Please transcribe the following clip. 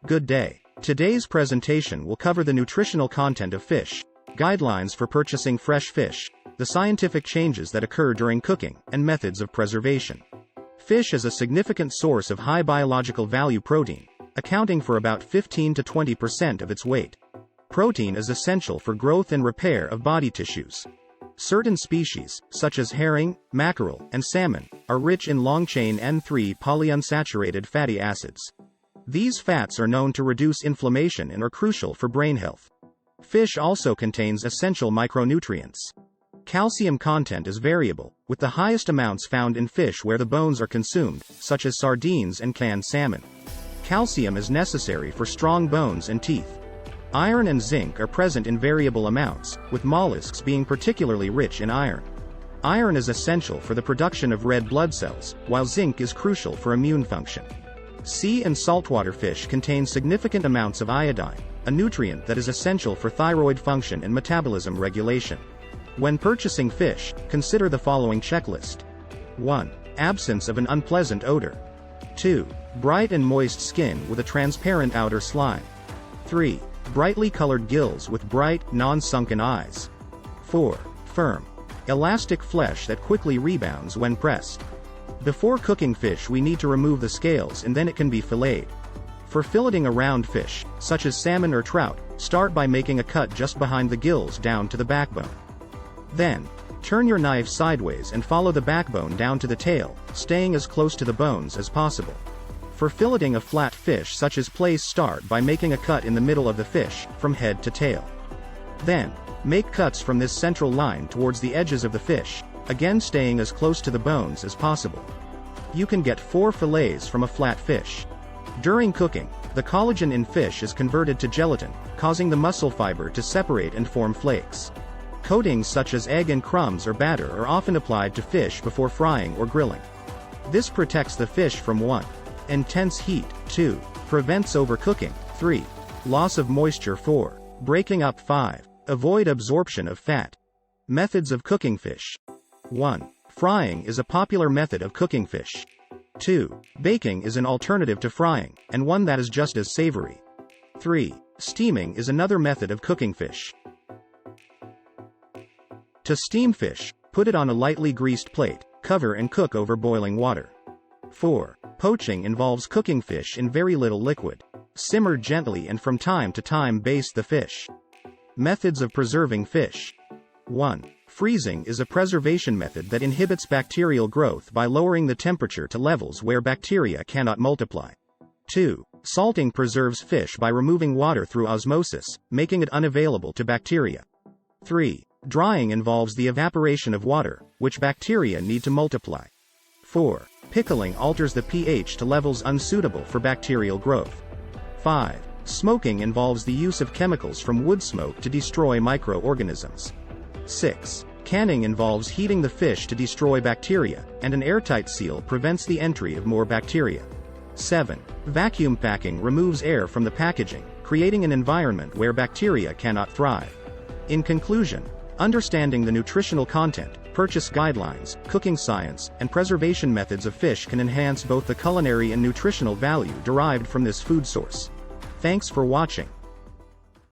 Good day. Today's presentation will cover the nutritional content of fish, guidelines for purchasing fresh fish, the scientific changes that occur during cooking, and methods of preservation. Fish is a significant source of high biological value protein, accounting for about 15 to 20% of its weight. Protein is essential for growth and repair of body tissues. Certain species, such as herring, mackerel, and salmon, are rich in long-chain N3 polyunsaturated fatty acids. These fats are known to reduce inflammation and are crucial for brain health. Fish also contains essential micronutrients. Calcium content is variable, with the highest amounts found in fish where the bones are consumed, such as sardines and canned salmon. Calcium is necessary for strong bones and teeth. Iron and zinc are present in variable amounts, with mollusks being particularly rich in iron. Iron is essential for the production of red blood cells, while zinc is crucial for immune function. Sea and saltwater fish contain significant amounts of iodine, a nutrient that is essential for thyroid function and metabolism regulation. When purchasing fish, consider the following checklist. 1. Absence of an unpleasant odor. 2. Bright and moist skin with a transparent outer slime. 3. Brightly colored gills with bright, non-sunken eyes. 4. Firm, elastic flesh that quickly rebounds when pressed. Before cooking fish, we need to remove the scales and then it can be filleted. For filleting a round fish, such as salmon or trout, start by making a cut just behind the gills down to the backbone. Then, turn your knife sideways and follow the backbone down to the tail, staying as close to the bones as possible. For filleting a flat fish such as plaice, start by making a cut in the middle of the fish, from head to tail. Then, make cuts from this central line towards the edges of the fish, again staying as close to the bones as possible. You can get 4 fillets from a flat fish. During cooking, the collagen in fish is converted to gelatin, causing the muscle fiber to separate and form flakes. Coatings such as egg and crumbs or batter are often applied to fish before frying or grilling. This protects the fish from 1. Intense heat. 2. Prevents overcooking. 3. Loss of moisture. 4. Breaking up. 5. Avoid absorption of fat. Methods of cooking fish. 1. Frying is a popular method of cooking fish. 2. Baking is an alternative to frying, and one that is just as savory. 3. Steaming is another method of cooking fish. To steam fish, put it on a lightly greased plate, cover and cook over boiling water. 4. Poaching involves cooking fish in very little liquid. Simmer gently and from time to time baste the fish. Methods of preserving fish. 1. Freezing is a preservation method that inhibits bacterial growth by lowering the temperature to levels where bacteria cannot multiply. 2. Salting preserves fish by removing water through osmosis, making it unavailable to bacteria. 3. Drying involves the evaporation of water, which bacteria need to multiply. 4. Pickling alters the pH to levels unsuitable for bacterial growth. 5. Smoking involves the use of chemicals from wood smoke to destroy microorganisms. 6. Canning involves heating the fish to destroy bacteria, and an airtight seal prevents the entry of more bacteria. 7. Vacuum packing removes air from the packaging, creating an environment where bacteria cannot thrive. In conclusion, understanding the nutritional content, purchase guidelines, cooking science, and preservation methods of fish can enhance both the culinary and nutritional value derived from this food source. Thanks for watching.